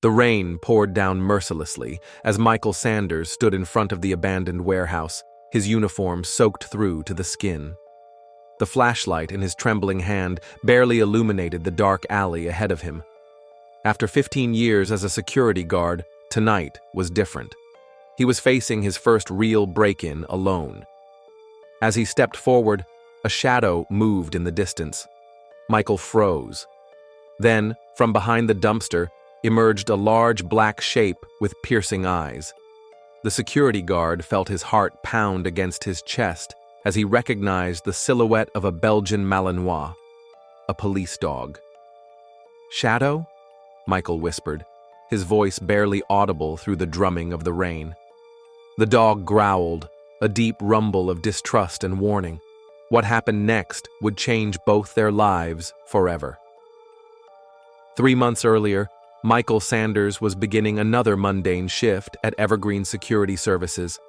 The rain poured down mercilessly as Michael Sanders stood in front of the abandoned warehouse, his uniform soaked through to the skin. The flashlight in his trembling hand barely illuminated the dark alley ahead of him. After 15 years as a security guard, tonight was different. He was facing his first real break-in alone. As he stepped forward, a shadow moved in the distance. Michael froze. Then, from behind the dumpster, emerged a large black shape with piercing eyes. The security guard felt his heart pound against his chest as he recognized the silhouette of a Belgian Malinois, a police dog. "Shadow?" Michael whispered, his voice barely audible through the drumming of the rain. The dog growled, a deep rumble of distrust and warning. What happened next would change both their lives forever. 3 months earlier, Michael Sanders was beginning another mundane shift at Evergreen Security Services.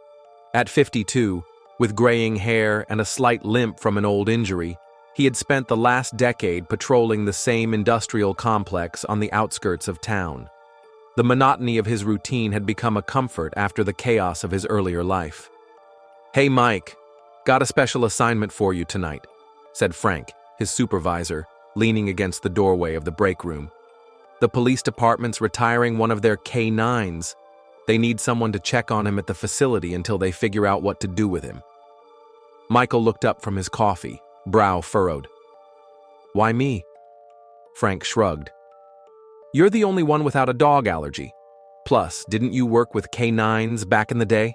At 52, with graying hair and a slight limp from an old injury, he had spent the last decade patrolling the same industrial complex on the outskirts of town. The monotony of his routine had become a comfort after the chaos of his earlier life. "Hey, Mike, got a special assignment for you tonight," said Frank, his supervisor, leaning against the doorway of the break room. "The police department's retiring one of their K9s. They need someone to check on him at the facility until they figure out what to do with him." Michael looked up from his coffee, brow furrowed. "Why me?" Frank shrugged. "You're the only one without a dog allergy. Plus, didn't you work with K9s back in the day?"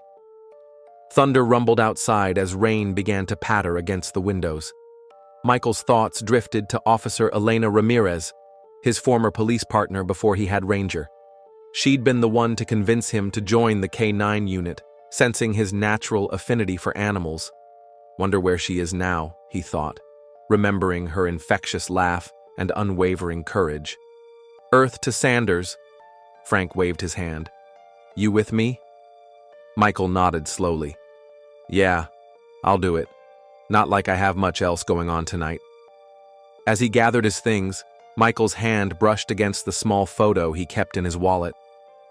Thunder rumbled outside as rain began to patter against the windows. Michael's thoughts drifted to Officer Elena Ramirez, his former police partner before he had Ranger. She'd been the one to convince him to join the K9 unit, sensing his natural affinity for animals. Wonder where she is now, he thought, remembering her infectious laugh and unwavering courage. "Earth to Sanders." Frank waved his hand. "You with me?" Michael nodded slowly. "Yeah, I'll do it. Not like I have much else going on tonight." As he gathered his things, Michael's hand brushed against the small photo he kept in his wallet.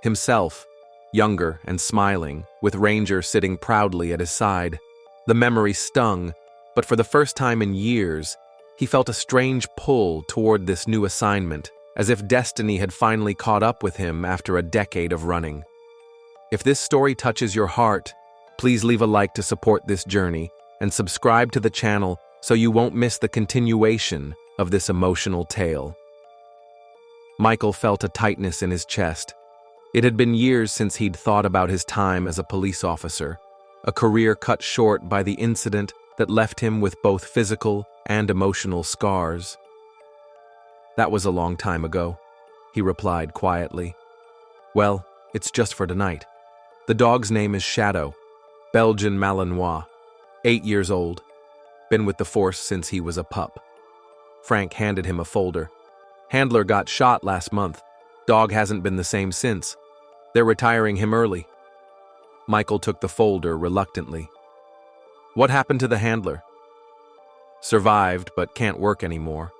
Himself, younger and smiling, with Ranger sitting proudly at his side. The memory stung, but for the first time in years, he felt a strange pull toward this new assignment, as if destiny had finally caught up with him after a decade of running. If this story touches your heart, please leave a like to support this journey and subscribe to the channel so you won't miss the continuation of this emotional tale. Michael felt a tightness in his chest. It had been years since he'd thought about his time as a police officer, a career cut short by the incident that left him with both physical and emotional scars. "That was a long time ago," he replied quietly. "Well, it's just for tonight. The dog's name is Shadow, Belgian Malinois, 8 years old, been with the force since he was a pup." Frank handed him a folder. "Handler got shot last month. Dog hasn't been the same since. They're retiring him early." Michael took the folder reluctantly. "What happened to the handler?" "Survived, but can't work anymore.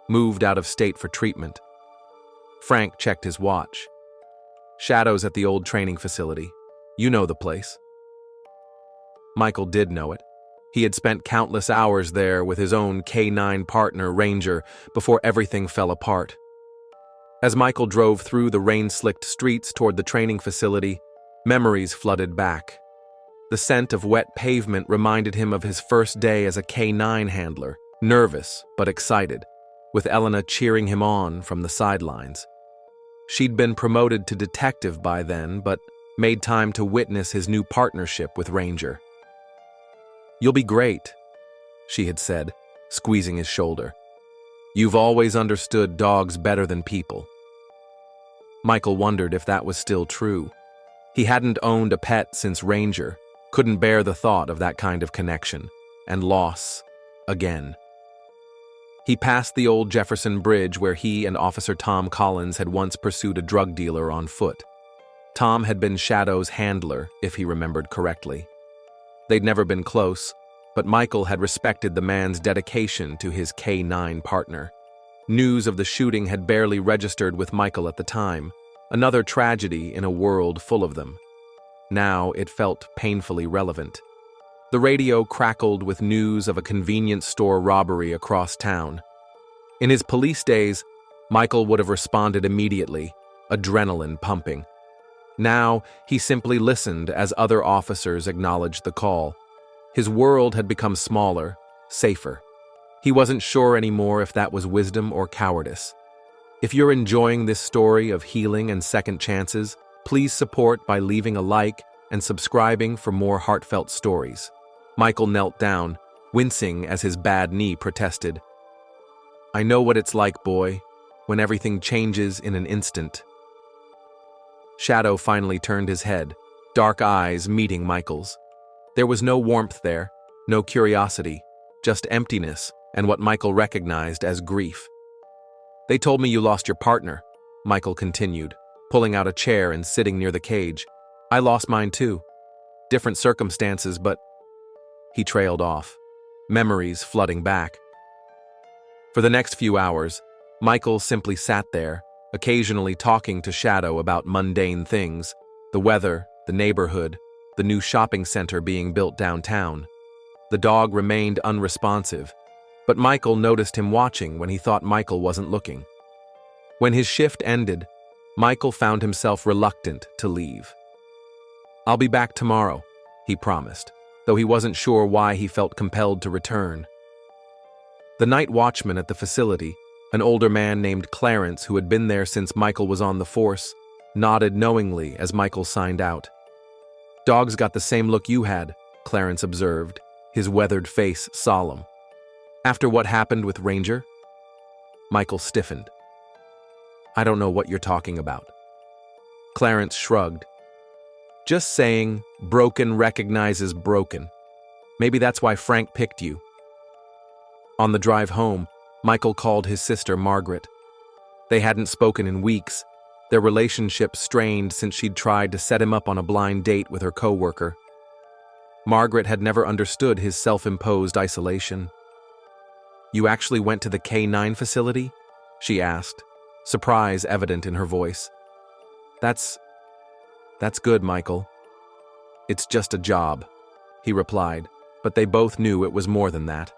Moved out of state for treatment." Frank checked his watch. "Shadow's at the old training facility. You know the place." Michael did know it. He had spent countless hours there with his own K9 partner, Ranger, before everything fell apart. As Michael drove through the rain-slicked streets toward the training facility, memories flooded back. The scent of wet pavement reminded him of his first day as a K9 handler, nervous but excited, with Elena cheering him on from the sidelines. She'd been promoted to detective by then, but made time to witness his new partnership with Ranger. "You'll be great," she had said, squeezing his shoulder. "You've always understood dogs better than people." Michael wondered if that was still true. He hadn't owned a pet since Ranger, couldn't bear the thought of that kind of connection, and loss, again. He passed the old Jefferson Bridge where he and Officer Tom Collins had once pursued a drug dealer on foot. Tom had been Shadow's handler, if he remembered correctly. They'd never been close, but Michael had respected the man's dedication to his K9 partner. News of the shooting had barely registered with Michael at the time, Another tragedy in a world full of them. Now it felt painfully relevant. The radio crackled with news of a convenience store robbery across town. In his police days, Michael would have responded immediately, adrenaline pumping. Now, he simply listened as other officers acknowledged the call. His world had become smaller, safer. He wasn't sure anymore if that was wisdom or cowardice. If you're enjoying this story of healing and second chances, please support by leaving a like and subscribing for more heartfelt stories. Michael knelt down, wincing as his bad knee protested. I know what it's like, boy, when everything changes in an instant. Shadow finally turned his head, dark eyes meeting Michael's. There was no warmth there, no curiosity, just emptiness and what Michael recognized as grief. They told me you lost your partner, Michael continued, pulling out a chair and sitting near the cage. I lost mine too. Different circumstances, but... He trailed off, memories flooding back. For the next few hours, Michael simply sat there, occasionally talking to Shadow about mundane things, the weather, the neighborhood, the new shopping center being built downtown. The dog remained unresponsive, but Michael noticed him watching when he thought Michael wasn't looking. When his shift ended, Michael found himself reluctant to leave. I'll be back tomorrow, he promised, though he wasn't sure why he felt compelled to return. The night watchman at the facility, an older man named Clarence who had been there since Michael was on the force, nodded knowingly as Michael signed out. Dog's got the same look you had, Clarence observed, his weathered face solemn. After what happened with Ranger? Michael stiffened. I don't know what you're talking about. Clarence shrugged. Just saying, broken recognizes broken. Maybe that's why Frank picked you. On the drive home, Michael called his sister Margaret. They hadn't spoken in weeks, their relationship strained since she'd tried to set him up on a blind date with her co-worker. Margaret had never understood his self-imposed isolation. You actually went to the K-9 facility? She asked, surprise evident in her voice. That's good, Michael. It's just a job, he replied, but they both knew it was more than that.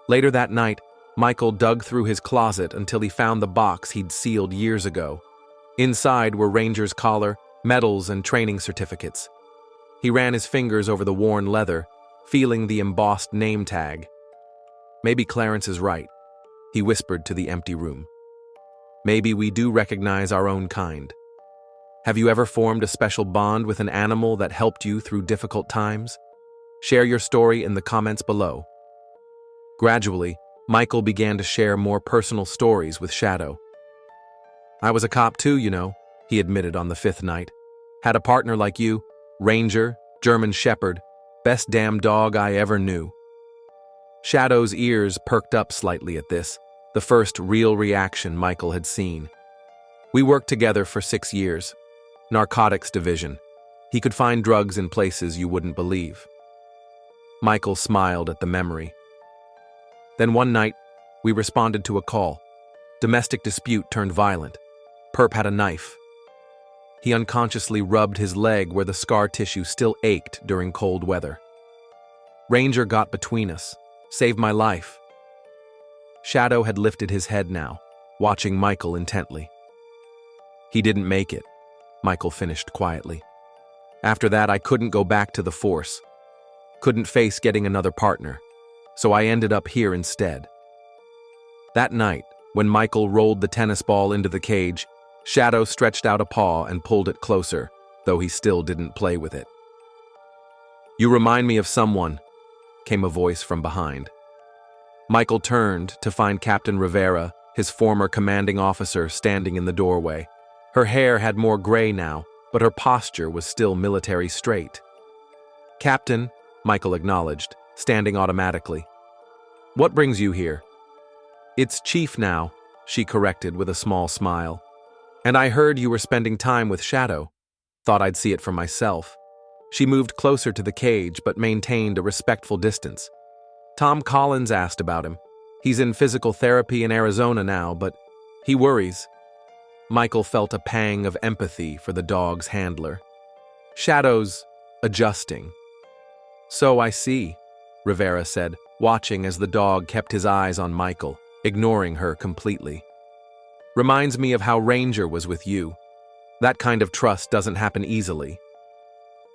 Later that night, Michael dug through his closet until he found the box he'd sealed years ago. Inside were Ranger's collar, medals, and training certificates. He ran his fingers over the worn leather, feeling the embossed name tag. Maybe Clarence is right, he whispered to the empty room. Maybe we do recognize our own kind. Have you ever formed a special bond with an animal that helped you through difficult times? Share your story in the comments below. Gradually, Michael began to share more personal stories with Shadow. I was a cop too, he admitted on the 5th night. Had a partner like you, Ranger, German Shepherd, best damn dog I ever knew. Shadow's ears perked up slightly at this, the first real reaction Michael had seen. We worked together for 6 years. Narcotics division. He could find drugs in places you wouldn't believe. Michael smiled at the memory. Then one night, we responded to a call. Domestic dispute turned violent. Perp had a knife. He unconsciously rubbed his leg where the scar tissue still ached during cold weather. Ranger got between us, saved my life. Shadow had lifted his head now, watching Michael intently. He didn't make it, Michael finished quietly. After that, I couldn't go back to the force. Couldn't face getting another partner. So I ended up here instead. That night, when Michael rolled the tennis ball into the cage, Shadow stretched out a paw and pulled it closer, though he still didn't play with it. You remind me of someone, came a voice from behind. Michael turned to find Captain Rivera, his former commanding officer, standing in the doorway. Her hair had more gray now, but her posture was still military straight. Captain, Michael acknowledged, standing automatically. What brings you here? It's Chief now, she corrected with a small smile. And I heard you were spending time with Shadow. Thought I'd see it for myself. She moved closer to the cage but maintained a respectful distance. Tom Collins asked about him. He's in physical therapy in Arizona now, but he worries. Michael felt a pang of empathy for the dog's handler. Shadow's adjusting. So I see, Rivera said, watching as the dog kept his eyes on Michael, ignoring her completely. Reminds me of how Ranger was with you. That kind of trust doesn't happen easily.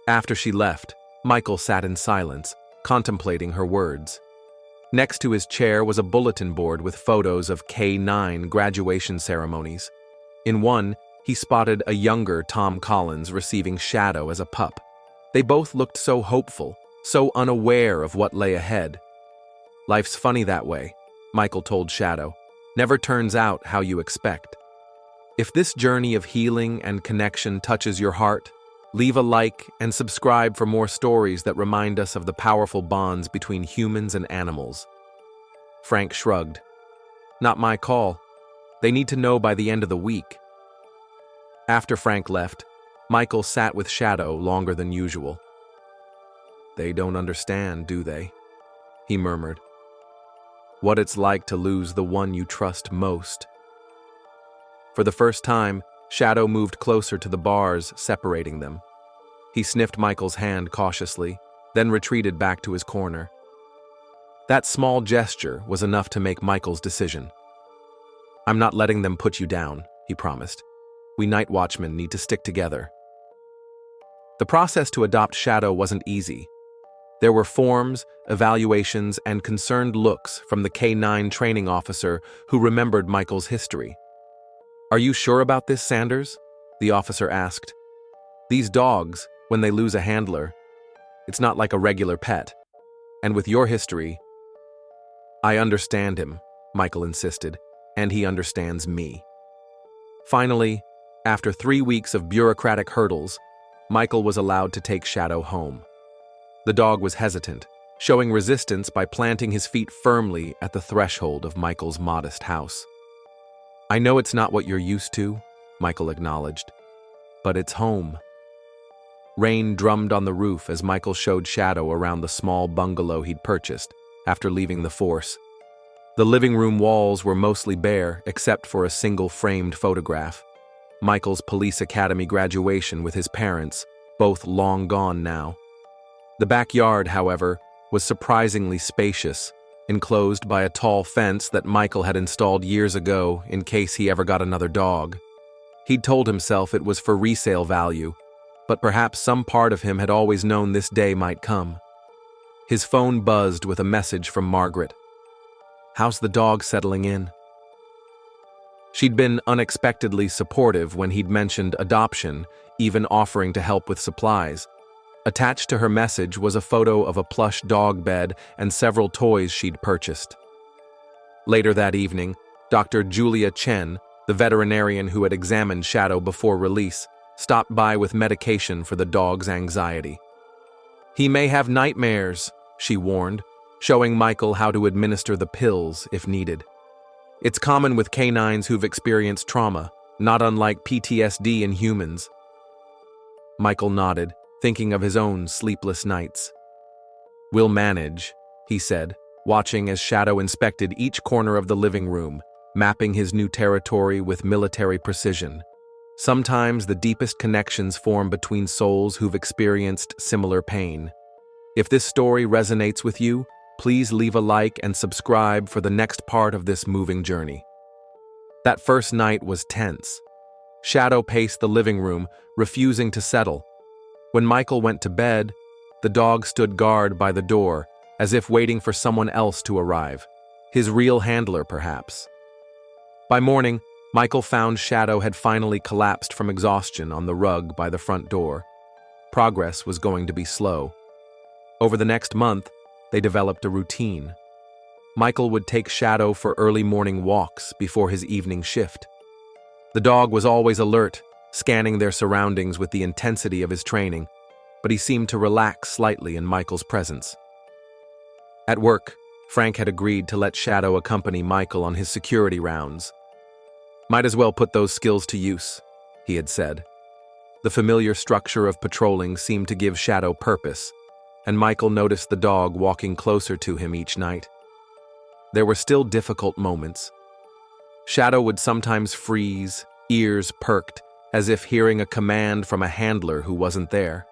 After she left, Michael sat in silence, contemplating her words. Next to his chair was a bulletin board with photos of K-9 graduation ceremonies. In one, he spotted a younger Tom Collins receiving Shadow as a pup. They both looked so hopeful, so unaware of what lay ahead. Life's funny that way, Michael told Shadow. Never turns out how you expect. If this journey of healing and connection touches your heart, leave a like and subscribe for more stories that remind us of the powerful bonds between humans and animals. Frank shrugged. Not my call. They need to know by the end of the week. After Frank left, Michael sat with Shadow longer than usual. They don't understand, do they? He murmured. What it's like to lose the one you trust most. For the first time, Shadow moved closer to the bars separating them. He sniffed Michael's hand cautiously, then retreated back to his corner. That small gesture was enough to make Michael's decision. I'm not letting them put you down, he promised. We night watchmen need to stick together. The process to adopt Shadow wasn't easy. There were forms, evaluations, and concerned looks from the K-9 training officer who remembered Michael's history. Are you sure about this, Sanders? The officer asked. These dogs, when they lose a handler, it's not like a regular pet. And with your history, I understand him, Michael insisted, and he understands me. Finally, after 3 weeks of bureaucratic hurdles, Michael was allowed to take Shadow home. The dog was hesitant, showing resistance by planting his feet firmly at the threshold of Michael's modest house. I know it's not what you're used to, Michael acknowledged, but it's home. Rain drummed on the roof as Michael showed Shadow around the small bungalow he'd purchased after leaving the force. The living room walls were mostly bare except for a single framed photograph. Michael's police academy graduation with his parents, both long gone now. The backyard, however, was surprisingly spacious, enclosed by a tall fence that Michael had installed years ago in case he ever got another dog. He'd told himself it was for resale value, but perhaps some part of him had always known this day might come. His phone buzzed with a message from Margaret. How's the dog settling in? She'd been unexpectedly supportive when he'd mentioned adoption, even offering to help with supplies. Attached to her message was a photo of a plush dog bed and several toys she'd purchased. Later that evening, Dr. Julia Chen, the veterinarian who had examined Shadow before release, stopped by with medication for the dog's anxiety. He may have nightmares, she warned, showing Michael how to administer the pills if needed. It's common with canines who've experienced trauma, not unlike PTSD in humans. Michael nodded, thinking of his own sleepless nights. We'll manage, he said, watching as Shadow inspected each corner of the living room, mapping his new territory with military precision. Sometimes the deepest connections form between souls who've experienced similar pain. If this story resonates with you, please leave a like and subscribe for the next part of this moving journey. That first night was tense. Shadow paced the living room, refusing to settle. When Michael went to bed, the dog stood guard by the door, as if waiting for someone else to arrive. His real handler, perhaps. By morning, Michael found Shadow had finally collapsed from exhaustion on the rug by the front door. Progress was going to be slow. Over the next month, they developed a routine. Michael would take Shadow for early morning walks before his evening shift. The dog was always alert, scanning their surroundings with the intensity of his training, but he seemed to relax slightly in Michael's presence. At work, Frank had agreed to let Shadow accompany Michael on his security rounds. Might as well put those skills to use, he had said. The familiar structure of patrolling seemed to give Shadow purpose, and Michael noticed the dog walking closer to him each night. There were still difficult moments. Shadow would sometimes freeze, ears perked, as if hearing a command from a handler who wasn't there.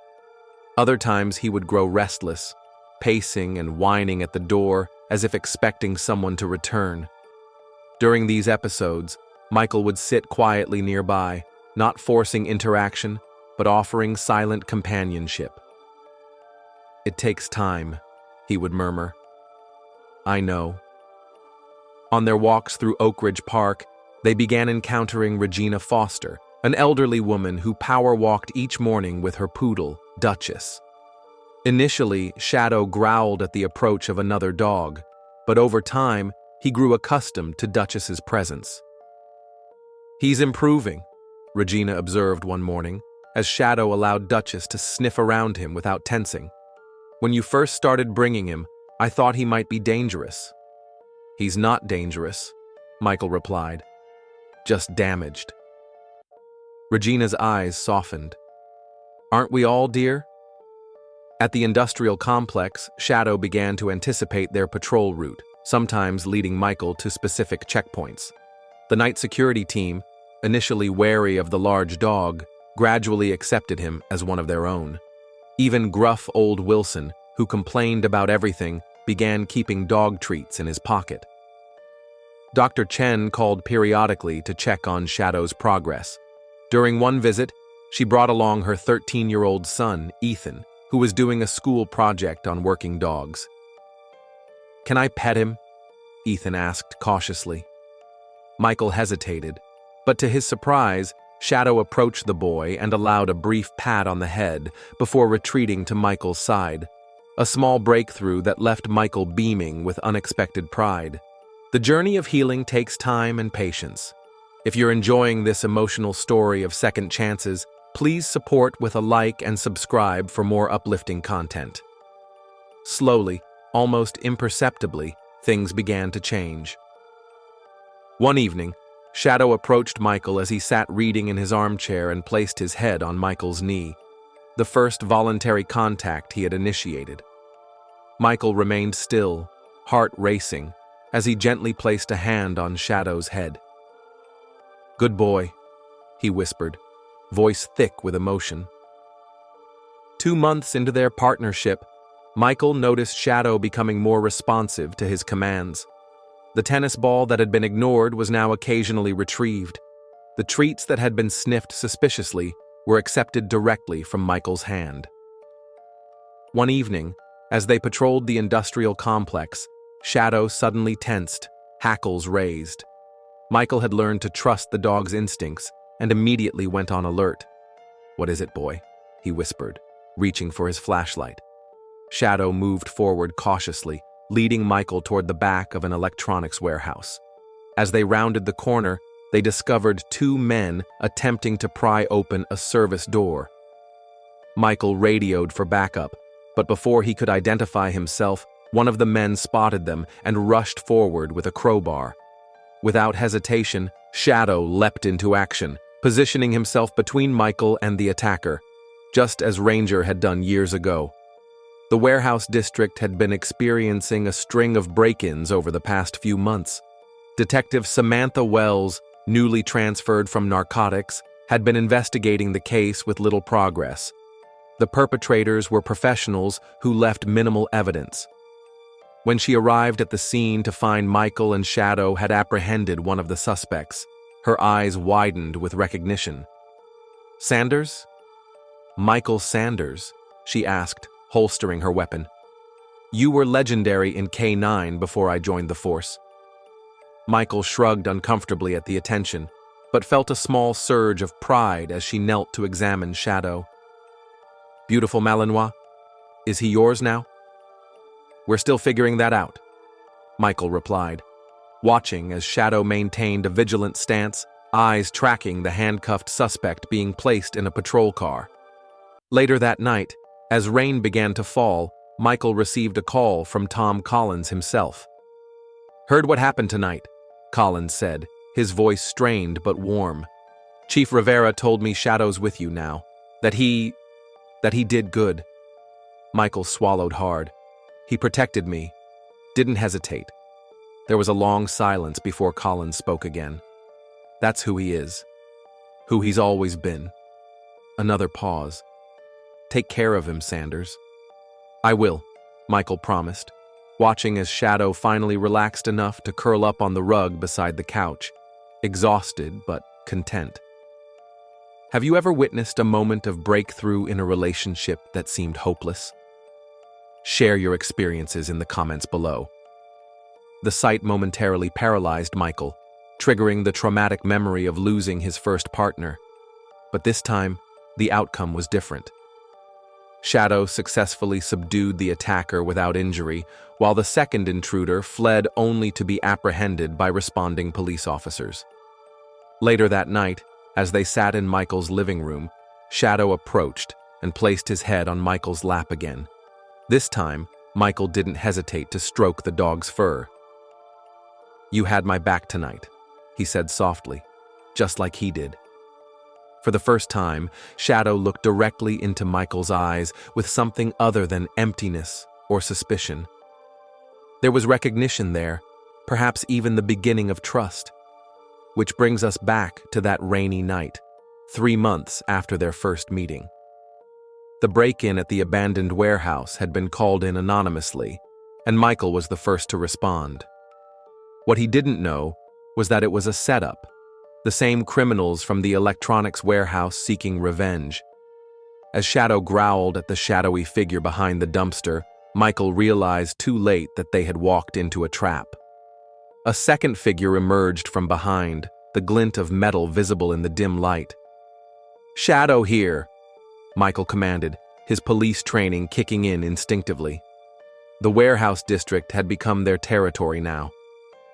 Other times he would grow restless, pacing and whining at the door as if expecting someone to return. During these episodes, Michael would sit quietly nearby, not forcing interaction, but offering silent companionship. "It takes time," he would murmur. "I know." On their walks through Oak Ridge Park, they began encountering Regina Foster, an elderly woman who power-walked each morning with her poodle, Duchess. Initially, Shadow growled at the approach of another dog, but over time, he grew accustomed to Duchess's presence. "He's improving," Regina observed one morning, as Shadow allowed Duchess to sniff around him without tensing. "When you first started bringing him, I thought he might be dangerous." "He's not dangerous," Michael replied. "Just damaged." Regina's eyes softened. "Aren't we all, dear?" At the industrial complex, Shadow began to anticipate their patrol route, sometimes leading Michael to specific checkpoints. The night security team, initially wary of the large dog, gradually accepted him as one of their own. Even gruff old Wilson, who complained about everything, began keeping dog treats in his pocket. Dr. Chen called periodically to check on Shadow's progress. During one visit, she brought along her 13-year-old son, Ethan, who was doing a school project on working dogs. "Can I pet him?" Ethan asked cautiously. Michael hesitated, but to his surprise, Shadow approached the boy and allowed a brief pat on the head before retreating to Michael's side, a small breakthrough that left Michael beaming with unexpected pride. The journey of healing takes time and patience. If you're enjoying this emotional story of second chances, please support with a like and subscribe for more uplifting content. Slowly, almost imperceptibly, things began to change. One evening, Shadow approached Michael as he sat reading in his armchair and placed his head on Michael's knee, the first voluntary contact he had initiated. Michael remained still, heart racing, as he gently placed a hand on Shadow's head. "Good boy," he whispered, voice thick with emotion. 2 months into their partnership, Michael noticed Shadow becoming more responsive to his commands. The tennis ball that had been ignored was now occasionally retrieved. The treats that had been sniffed suspiciously were accepted directly from Michael's hand. One evening, as they patrolled the industrial complex, Shadow suddenly tensed, hackles raised. Michael had learned to trust the dog's instincts and immediately went on alert. "What is it, boy?" he whispered, reaching for his flashlight. Shadow moved forward cautiously, leading Michael toward the back of an electronics warehouse. As they rounded the corner, they discovered 2 men attempting to pry open a service door. Michael radioed for backup, but before he could identify himself, one of the men spotted them and rushed forward with a crowbar. Without hesitation, Shadow leapt into action, positioning himself between Michael and the attacker, just as Ranger had done years ago. The warehouse district had been experiencing a string of break-ins over the past few months. Detective Samantha Wells, newly transferred from narcotics, had been investigating the case with little progress. The perpetrators were professionals who left minimal evidence. When she arrived at the scene to find Michael and Shadow had apprehended one of the suspects, her eyes widened with recognition. "Sanders?" "Michael Sanders," she asked, holstering her weapon. "You were legendary in K9 before I joined the force." Michael shrugged uncomfortably at the attention, but felt a small surge of pride as she knelt to examine Shadow. "Beautiful Malinois, is he yours now?" "We're still figuring that out," Michael replied, watching as Shadow maintained a vigilant stance, eyes tracking the handcuffed suspect being placed in a patrol car. Later that night, as rain began to fall, Michael received a call from Tom Collins himself. "Heard what happened tonight," Collins said, his voice strained but warm. "Chief Rivera told me Shadow's with you now, that he did good." Michael swallowed hard. "He protected me, didn't hesitate." There was a long silence before Collins spoke again. "That's who he is. Who he's always been. Another pause. Take care of him, Sanders. I will, Michael promised, watching as Shadow finally relaxed enough to curl up on the rug beside the couch, exhausted but content. Have you ever witnessed a moment of breakthrough in a relationship that seemed hopeless? Share your experiences in the comments below. The sight momentarily paralyzed Michael, triggering the traumatic memory of losing his first partner. But this time, the outcome was different. Shadow successfully subdued the attacker without injury, while the second intruder fled only to be apprehended by responding police officers. Later that night, as they sat in Michael's living room, Shadow approached and placed his head on Michael's lap again. This time, Michael didn't hesitate to stroke the dog's fur. "You had my back tonight," he said softly, just like he did. For the first time, Shadow looked directly into Michael's eyes with something other than emptiness or suspicion. There was recognition there, perhaps even the beginning of trust. Which brings us back to that rainy night, 3 months after their first meeting. The break-in at the abandoned warehouse had been called in anonymously, and Michael was the first to respond. What he didn't know was that it was a setup, the same criminals from the electronics warehouse seeking revenge. As Shadow growled at the shadowy figure behind the dumpster, Michael realized too late that they had walked into a trap. A second figure emerged from behind, the glint of metal visible in the dim light. "Shadow here," Michael commanded, his police training kicking in instinctively. The warehouse district had become their territory now.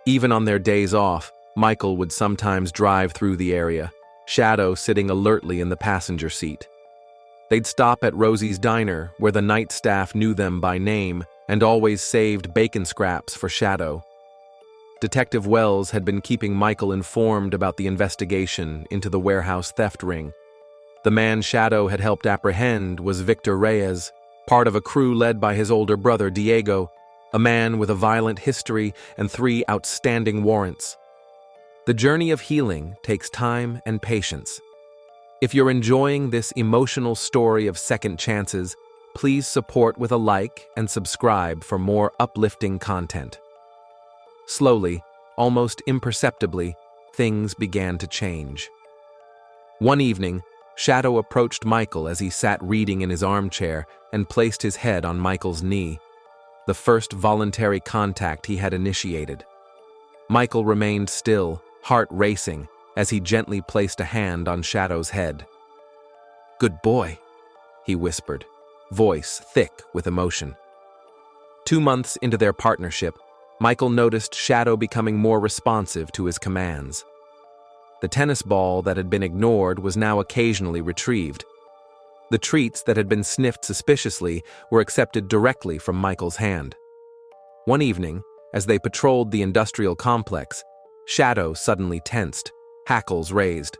Even on their days off, Michael would sometimes drive through the area, Shadow sitting alertly in the passenger seat. They'd stop at Rosie's Diner, where the night staff knew them by name and always saved bacon scraps for Shadow. Detective Wells had been keeping Michael informed about the investigation into the warehouse theft ring. The man Shadow had helped apprehend was Victor Reyes, part of a crew led by his older brother Diego, a man with a violent history and 3 outstanding warrants. The journey of healing takes time and patience. If you're enjoying this emotional story of second chances, please support with a like and subscribe for more uplifting content. Slowly, almost imperceptibly, things began to change. One evening, Shadow approached Michael as he sat reading in his armchair and placed his head on Michael's knee, the first voluntary contact he had initiated. Michael remained still, heart racing, as he gently placed a hand on Shadow's head. "Good boy," he whispered, voice thick with emotion. 2 months into their partnership, Michael noticed Shadow becoming more responsive to his commands. The tennis ball that had been ignored was now occasionally retrieved. The treats that had been sniffed suspiciously were accepted directly from Michael's hand. One evening, as they patrolled the industrial complex, Shadow suddenly tensed, hackles raised.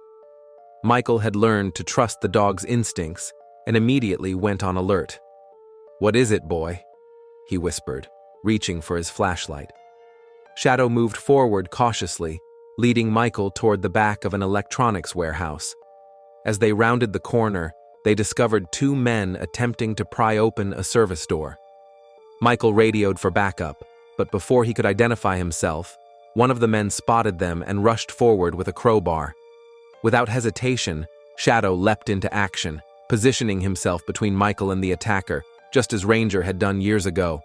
Michael had learned to trust the dog's instincts and immediately went on alert. "What is it, boy?" he whispered, reaching for his flashlight. Shadow moved forward cautiously, leading Michael toward the back of an electronics warehouse. As they rounded the corner, they discovered 2 men attempting to pry open a service door. Michael radioed for backup, but before he could identify himself, one of the men spotted them and rushed forward with a crowbar. Without hesitation, Shadow leapt into action, positioning himself between Michael and the attacker, just as Ranger had done years ago.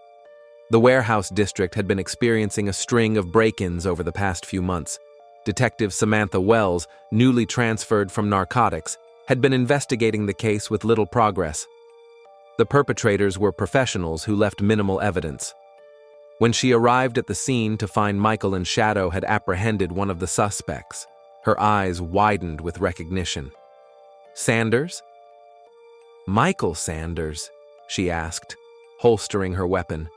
The warehouse district had been experiencing a string of break-ins over the past few months. Detective Samantha Wells, newly transferred from narcotics, had been investigating the case with little progress. The perpetrators were professionals who left minimal evidence. When she arrived at the scene to find Michael and Shadow had apprehended one of the suspects, her eyes widened with recognition. "Sanders?" "Michael Sanders," she asked, holstering her weapon.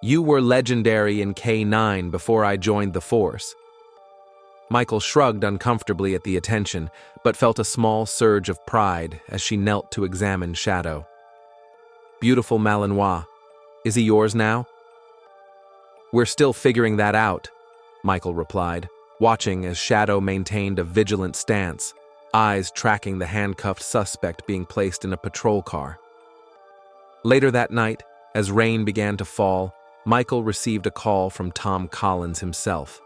"You were legendary in K9 before I joined the force." Michael shrugged uncomfortably at the attention, but felt a small surge of pride as she knelt to examine Shadow. "Beautiful Malinois. Is he yours now?" "We're still figuring that out," Michael replied, watching as Shadow maintained a vigilant stance, eyes tracking the handcuffed suspect being placed in a patrol car. Later that night, as rain began to fall, Michael received a call from Tom Collins himself.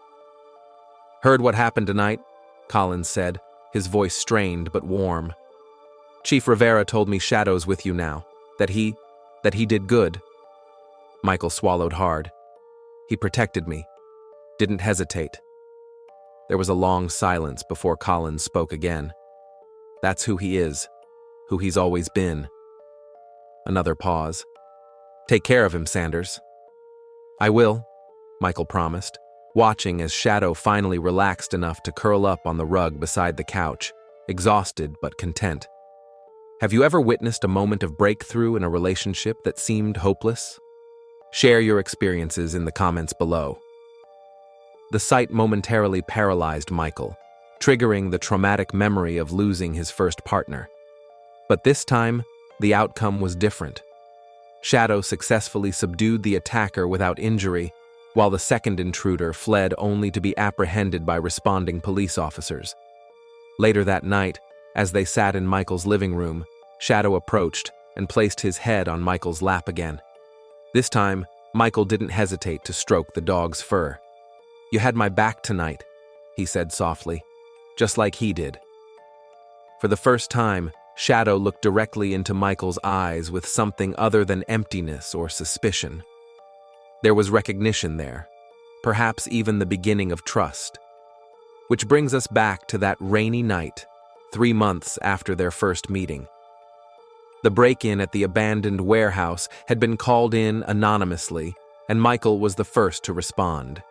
"Heard what happened tonight?" Collins said, his voice strained but warm. "Chief Rivera told me Shadow's with you now, that he did good." Michael swallowed hard. "He protected me. Didn't hesitate." There was a long silence before Collins spoke again. "That's who he is, who he's always been." Another pause. "Take care of him, Sanders." "I will," Michael promised, watching as Shadow finally relaxed enough to curl up on the rug beside the couch, exhausted but content. Have you ever witnessed a moment of breakthrough in a relationship that seemed hopeless? Share your experiences in the comments below. The sight momentarily paralyzed Michael, triggering the traumatic memory of losing his first partner. But this time, the outcome was different. Shadow successfully subdued the attacker without injury, while the second intruder fled only to be apprehended by responding police officers. Later that night, as they sat in Michael's living room, Shadow approached and placed his head on Michael's lap again. This time, Michael didn't hesitate to stroke the dog's fur. "You had my back tonight," he said softly, just like he did. For the first time, Shadow looked directly into Michael's eyes with something other than emptiness or suspicion. There was recognition there, perhaps even the beginning of trust. Which brings us back to that rainy night, 3 months after their first meeting. The break-in at the abandoned warehouse had been called in anonymously, and Michael was the first to respond.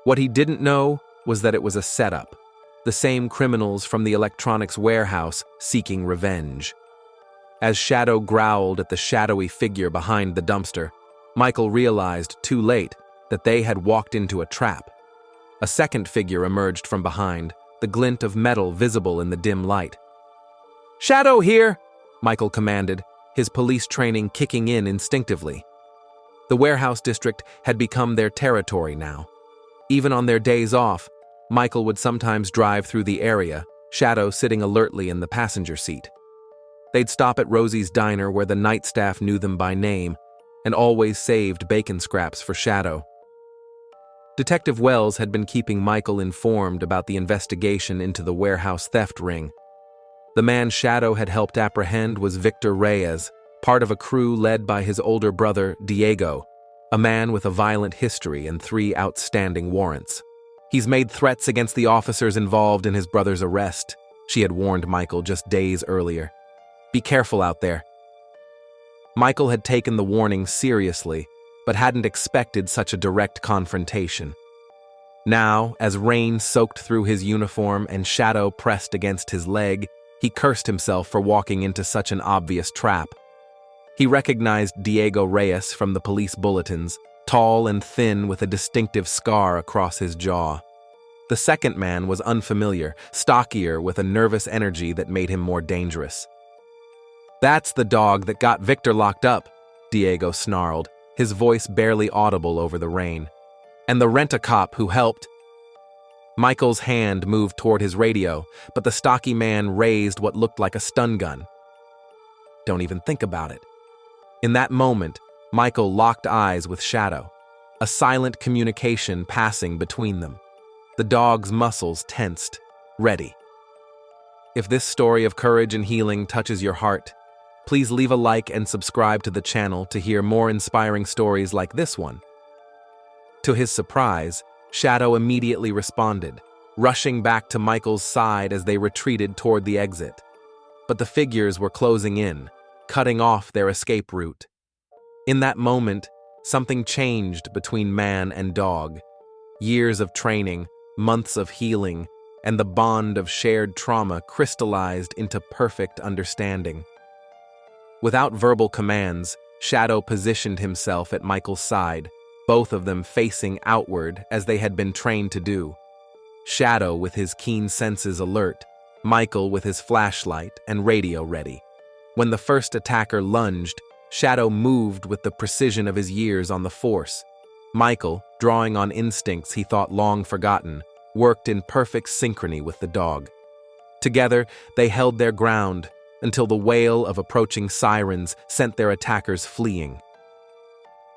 What he didn't know was that it was a setup, the same criminals from the electronics warehouse seeking revenge. As Shadow growled at the shadowy figure behind the dumpster, Michael realized too late that they had walked into a trap. A second figure emerged from behind, the glint of metal visible in the dim light. "Shadow here!" Michael commanded, his police training kicking in instinctively. The warehouse district had become their territory now. Even on their days off, Michael would sometimes drive through the area, Shadow sitting alertly in the passenger seat. They'd stop at Rosie's Diner where the night staff knew them by name and always saved bacon scraps for Shadow. Detective Wells had been keeping Michael informed about the investigation into the warehouse theft ring. The man Shadow had helped apprehend was Victor Reyes, part of a crew led by his older brother, Diego, a man with a violent history and 3 outstanding warrants. "He's made threats against the officers involved in his brother's arrest," she had warned Michael just days earlier. "Be careful out there." Michael had taken the warning seriously, but hadn't expected such a direct confrontation. Now, as rain soaked through his uniform and Shadow pressed against his leg, he cursed himself for walking into such an obvious trap. He recognized Diego Reyes from the police bulletins, tall and thin with a distinctive scar across his jaw. The second man was unfamiliar, stockier with a nervous energy that made him more dangerous. "That's the dog that got Victor locked up," Diego snarled, his voice barely audible over the rain. "And the rent-a-cop who helped." Michael's hand moved toward his radio, but the stocky man raised what looked like a stun gun. "Don't even think about it." In that moment, Michael locked eyes with Shadow, a silent communication passing between them. The dog's muscles tensed, ready. If this story of courage and healing touches your heart, please leave a like and subscribe to the channel to hear more inspiring stories like this one. To his surprise, Shadow immediately responded, rushing back to Michael's side as they retreated toward the exit. But the figures were closing in, cutting off their escape route. In that moment, something changed between man and dog. Years of training, months of healing, and the bond of shared trauma crystallized into perfect understanding. Without verbal commands, Shadow positioned himself at Michael's side, both of them facing outward as they had been trained to do. Shadow with his keen senses alert, Michael with his flashlight and radio ready. When the first attacker lunged, Shadow moved with the precision of his years on the force. Michael, drawing on instincts he thought long forgotten, worked in perfect synchrony with the dog. Together, they held their ground until the wail of approaching sirens sent their attackers fleeing.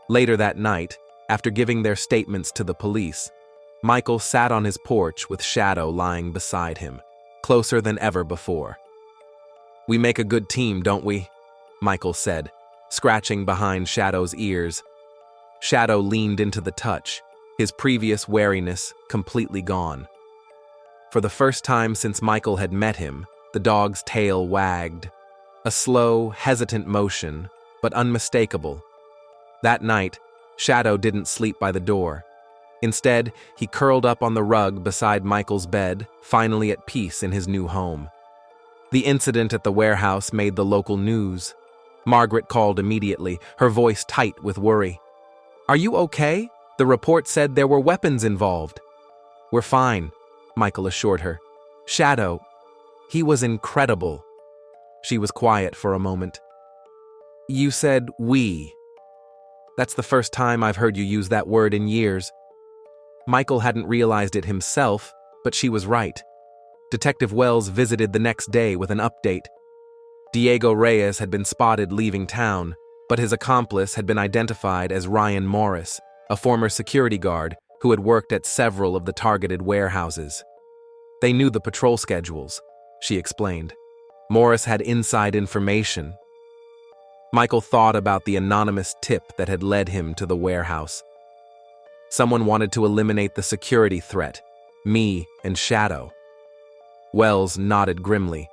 Later that night, after giving their statements to the police, Michael sat on his porch with Shadow lying beside him, closer than ever before. "We make a good team, don't we?" Michael said, scratching behind Shadow's ears. Shadow leaned into the touch, his previous wariness completely gone. For the first time since Michael had met him, the dog's tail wagged. A slow, hesitant motion, but unmistakable. That night, Shadow didn't sleep by the door. Instead, he curled up on the rug beside Michael's bed, finally at peace in his new home. The incident at the warehouse made the local news. Margaret called immediately, her voice tight with worry. "Are you okay? The report said there were weapons involved." "We're fine," Michael assured her. "Shadow, he was incredible." She was quiet for a moment. "You said we. That's the first time I've heard you use that word in years." Michael hadn't realized it himself, but she was right. Detective Wells visited the next day with an update. Diego Reyes had been spotted leaving town, but his accomplice had been identified as Ryan Morris, a former security guard who had worked at several of the targeted warehouses. They knew the patrol schedules, she explained. Morris had inside information. Michael thought about the anonymous tip that had led him to the warehouse. Someone wanted to eliminate the security threat, me and Shadow. Wells nodded grimly.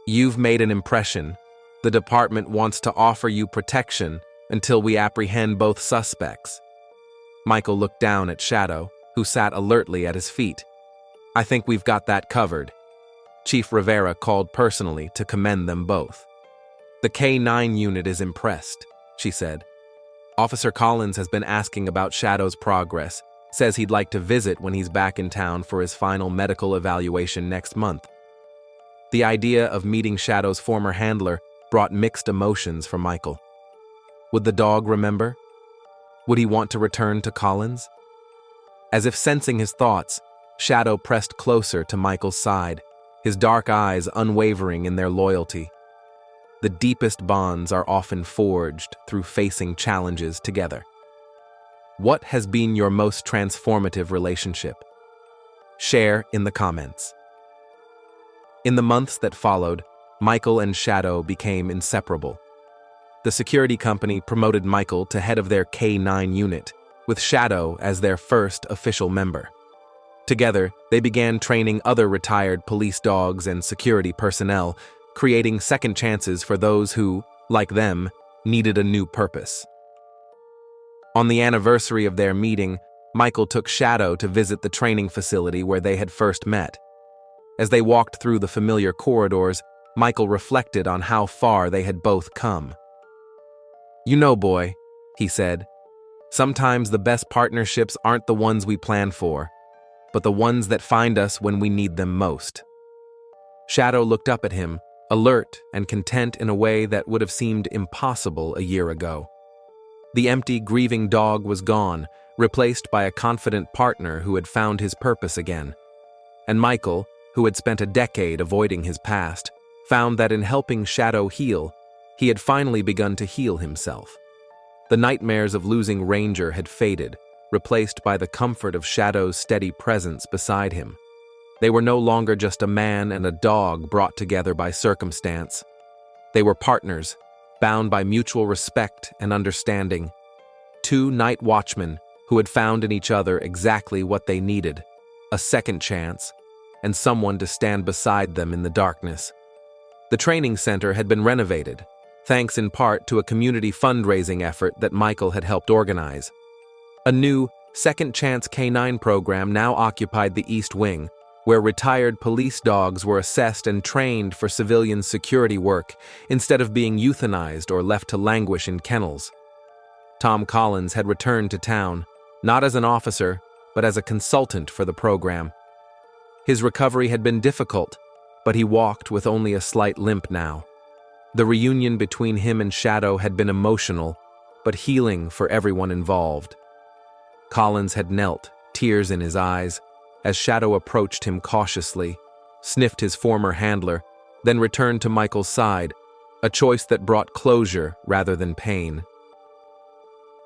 "You've made an impression. The department wants to offer you protection until we apprehend both suspects." Michael looked down at Shadow, who sat alertly at his feet. "I think we've got that covered." Chief Rivera called personally to commend them both. "The K-9 unit is impressed," she said. "Officer Collins has been asking about Shadow's progress, says he'd like to visit when he's back in town for his final medical evaluation next month." The idea of meeting Shadow's former handler brought mixed emotions for Michael. Would the dog remember? Would he want to return to Collins? As if sensing his thoughts, Shadow pressed closer to Michael's side, his dark eyes unwavering in their loyalty. The deepest bonds are often forged through facing challenges together. What has been your most transformative relationship? Share in the comments. In the months that followed, Michael and Shadow became inseparable. The security company promoted Michael to head of their K-9 unit, with Shadow as their first official member. Together, they began training other retired police dogs and security personnel, creating second chances for those who, like them, needed a new purpose. On the anniversary of their meeting, Michael took Shadow to visit the training facility where they had first met. As they walked through the familiar corridors, Michael reflected on how far they had both come. "You know, boy," he said, "sometimes the best partnerships aren't the ones we plan for, but the ones that find us when we need them most." Shadow looked up at him, alert and content in a way that would have seemed impossible a year ago. The empty, grieving dog was gone, replaced by a confident partner who had found his purpose again. And Michael, who had spent a decade avoiding his past, found that in helping Shadow heal, he had finally begun to heal himself. The nightmares of losing Ranger had faded, replaced by the comfort of Shadow's steady presence beside him. They were no longer just a man and a dog brought together by circumstance. They were partners, bound by mutual respect and understanding. Two night watchmen who had found in each other exactly what they needed, a second chance, and someone to stand beside them in the darkness. The training center had been renovated, thanks in part to a community fundraising effort that Michael had helped organize. A new Second Chance K-9 program now occupied the East Wing, where retired police dogs were assessed and trained for civilian security work instead of being euthanized or left to languish in kennels. Tom Collins had returned to town, not as an officer, but as a consultant for the program. His recovery had been difficult, but he walked with only a slight limp now. The reunion between him and Shadow had been emotional, but healing for everyone involved. Collins had knelt, tears in his eyes, as Shadow approached him cautiously, sniffed his former handler, then returned to Michael's side, a choice that brought closure rather than pain.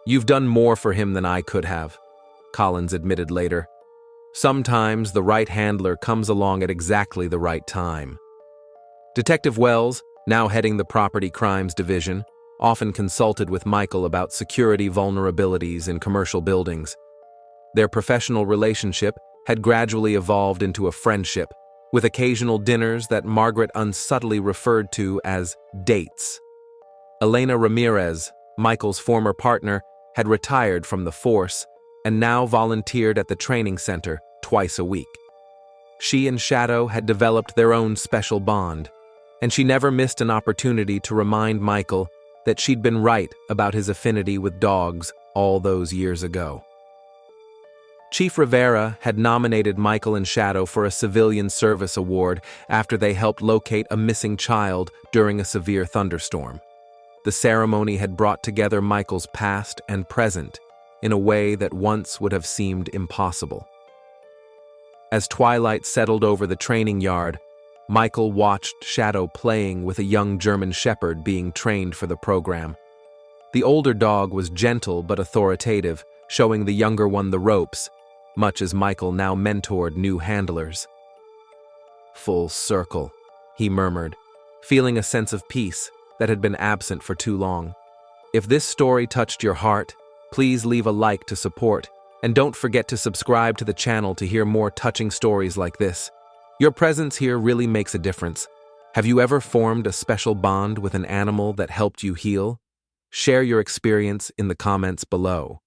"You've done more for him than I could have," Collins admitted later. "Sometimes the right handler comes along at exactly the right time." Detective Wells, now heading the Property Crimes Division, often consulted with Michael about security vulnerabilities in commercial buildings. Their professional relationship had gradually evolved into a friendship, with occasional dinners that Margaret unsubtly referred to as dates. Elena Ramirez, Michael's former partner, had retired from the force and now volunteered at the training center twice a week. She and Shadow had developed their own special bond, and she never missed an opportunity to remind Michael that she'd been right about his affinity with dogs all those years ago. Chief Rivera had nominated Michael and Shadow for a Civilian Service Award after they helped locate a missing child during a severe thunderstorm. The ceremony had brought together Michael's past and present in a way that once would have seemed impossible. As twilight settled over the training yard, Michael watched Shadow playing with a young German shepherd being trained for the program. The older dog was gentle but authoritative, showing the younger one the ropes, much as Michael now mentored new handlers. "Full circle," he murmured, feeling a sense of peace that had been absent for too long. If this story touched your heart, please leave a like to support, and don't forget to subscribe to the channel to hear more touching stories like this. Your presence here really makes a difference. Have you ever formed a special bond with an animal that helped you heal? Share your experience in the comments below.